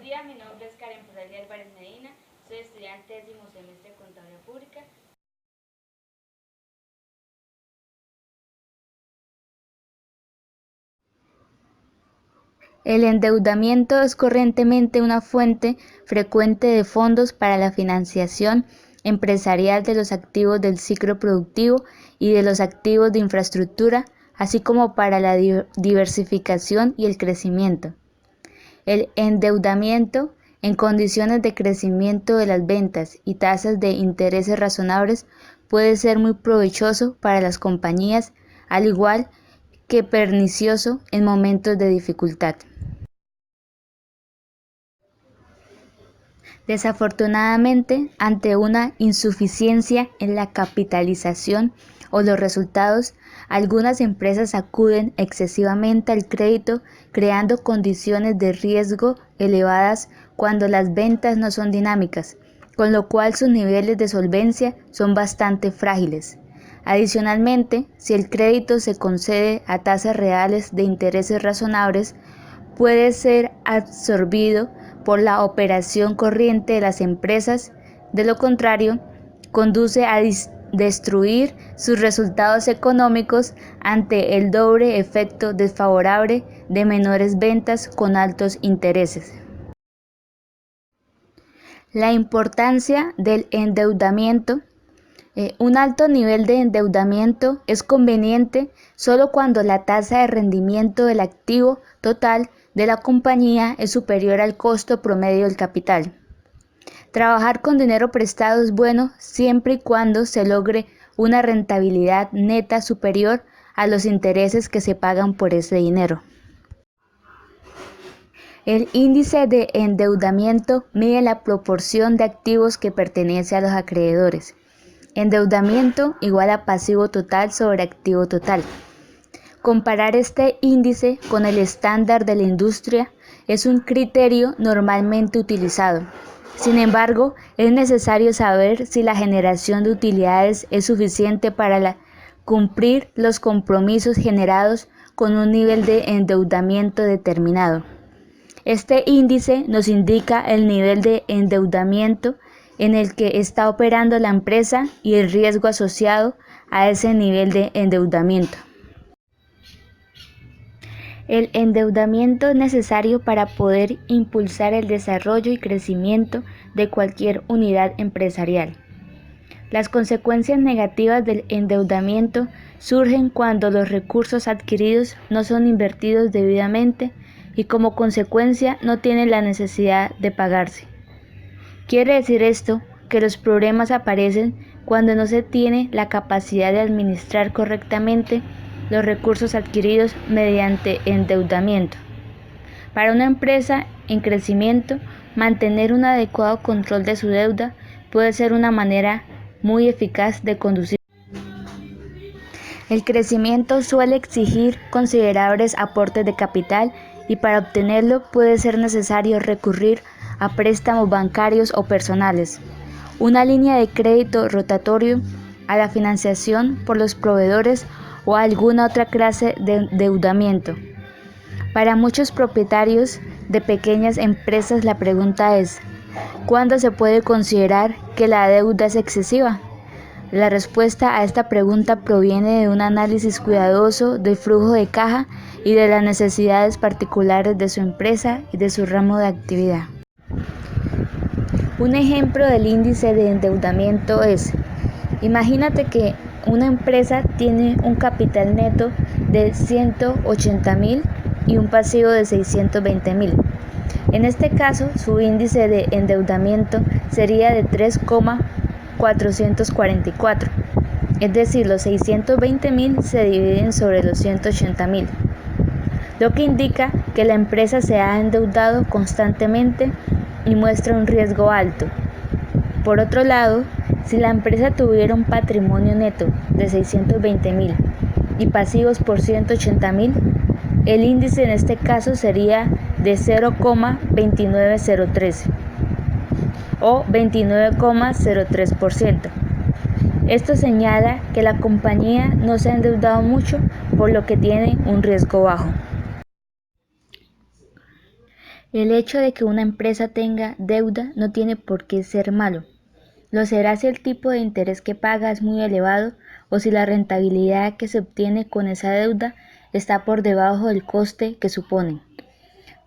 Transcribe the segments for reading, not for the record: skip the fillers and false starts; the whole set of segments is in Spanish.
día, mi nombre es Karen Porrelli Álvarez Medina, soy estudiante de 10º semestre de Contaduría Pública. El endeudamiento es corrientemente una fuente frecuente de fondos para la financiación empresarial de los activos del ciclo productivo y de los activos de infraestructura, así como para la diversificación y el crecimiento. El endeudamiento, en condiciones de crecimiento de las ventas y tasas de intereses razonables, puede ser muy provechoso para las compañías, al igual que pernicioso en momentos de dificultad. Desafortunadamente, ante una insuficiencia en la capitalización o los resultados, algunas empresas acuden excesivamente al crédito, creando condiciones de riesgo elevadas cuando las ventas no son dinámicas, con lo cual sus niveles de solvencia son bastante frágiles. Adicionalmente, si el crédito se concede a tasas reales de intereses razonables, puede ser absorbido por la operación corriente de las empresas. De lo contrario, conduce a destruir sus resultados económicos ante el doble efecto desfavorable de menores ventas con altos intereses. La importancia del endeudamiento. Un alto nivel de endeudamiento es conveniente solo cuando la tasa de rendimiento del activo total de la compañía es superior al costo promedio del capital. Trabajar con dinero prestado es bueno siempre y cuando se logre una rentabilidad neta superior a los intereses que se pagan por ese dinero. El índice de endeudamiento mide la proporción de activos que pertenece a los acreedores. Endeudamiento igual a pasivo total sobre activo total. Comparar este índice con el estándar de la industria es un criterio normalmente utilizado. Sin embargo, es necesario saber si la generación de utilidades es suficiente para cumplir los compromisos generados con un nivel de endeudamiento determinado. Este índice nos indica el nivel de endeudamiento en el que está operando la empresa y el riesgo asociado a ese nivel de endeudamiento. El endeudamiento es necesario para poder impulsar el desarrollo y crecimiento de cualquier unidad empresarial. Las consecuencias negativas del endeudamiento surgen cuando los recursos adquiridos no son invertidos debidamente y como consecuencia no tienen la necesidad de pagarse. Quiere decir esto que los problemas aparecen cuando no se tiene la capacidad de administrar correctamente los recursos adquiridos mediante endeudamiento. Para una empresa en crecimiento, mantener un adecuado control de su deuda puede ser una manera muy eficaz de conducir. El crecimiento suele exigir considerables aportes de capital y para obtenerlo puede ser necesario recurrir a préstamos bancarios o personales, una línea de crédito rotatorio, a la financiación por los proveedores o a alguna otra clase de endeudamiento. Para muchos propietarios de pequeñas empresas la pregunta es, ¿cuándo se puede considerar que la deuda es excesiva? La respuesta a esta pregunta proviene de un análisis cuidadoso del flujo de caja y de las necesidades particulares de su empresa y de su ramo de actividad. Un ejemplo del índice de endeudamiento es, imagínate que una empresa tiene un capital neto de 180.000 y un pasivo de 620.000. En este caso, su índice de endeudamiento sería de 3,444, es decir, los 620.000 se dividen sobre los 180.000, lo que indica que la empresa se ha endeudado constantemente y muestra un riesgo alto. Por otro lado, si la empresa tuviera un patrimonio neto de 620.000 y pasivos por 180.000, el índice en este caso sería de 0,2903 o 29,03%. Esto señala que la compañía no se ha endeudado mucho, por lo que tiene un riesgo bajo. El hecho de que una empresa tenga deuda no tiene por qué ser malo. Lo será si el tipo de interés que paga es muy elevado o si la rentabilidad que se obtiene con esa deuda está por debajo del coste que supone.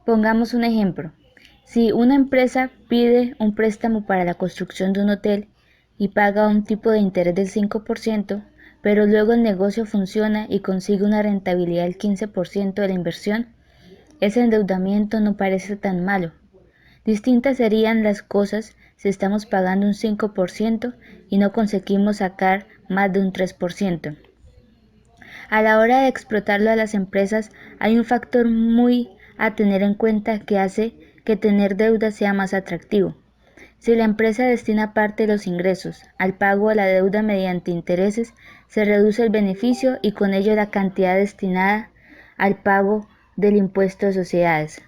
Pongamos un ejemplo. Si una empresa pide un préstamo para la construcción de un hotel y paga un tipo de interés del 5%, pero luego el negocio funciona y consigue una rentabilidad del 15% de la inversión, ese endeudamiento no parece tan malo. Distintas serían las cosas si estamos pagando un 5% y no conseguimos sacar más de un 3%. A la hora de explotarlo a las empresas hay un factor muy a tener en cuenta que hace que tener deuda sea más atractivo. Si la empresa destina parte de los ingresos al pago de la deuda mediante intereses, se reduce el beneficio y con ello la cantidad destinada al pago del impuesto de sociedades.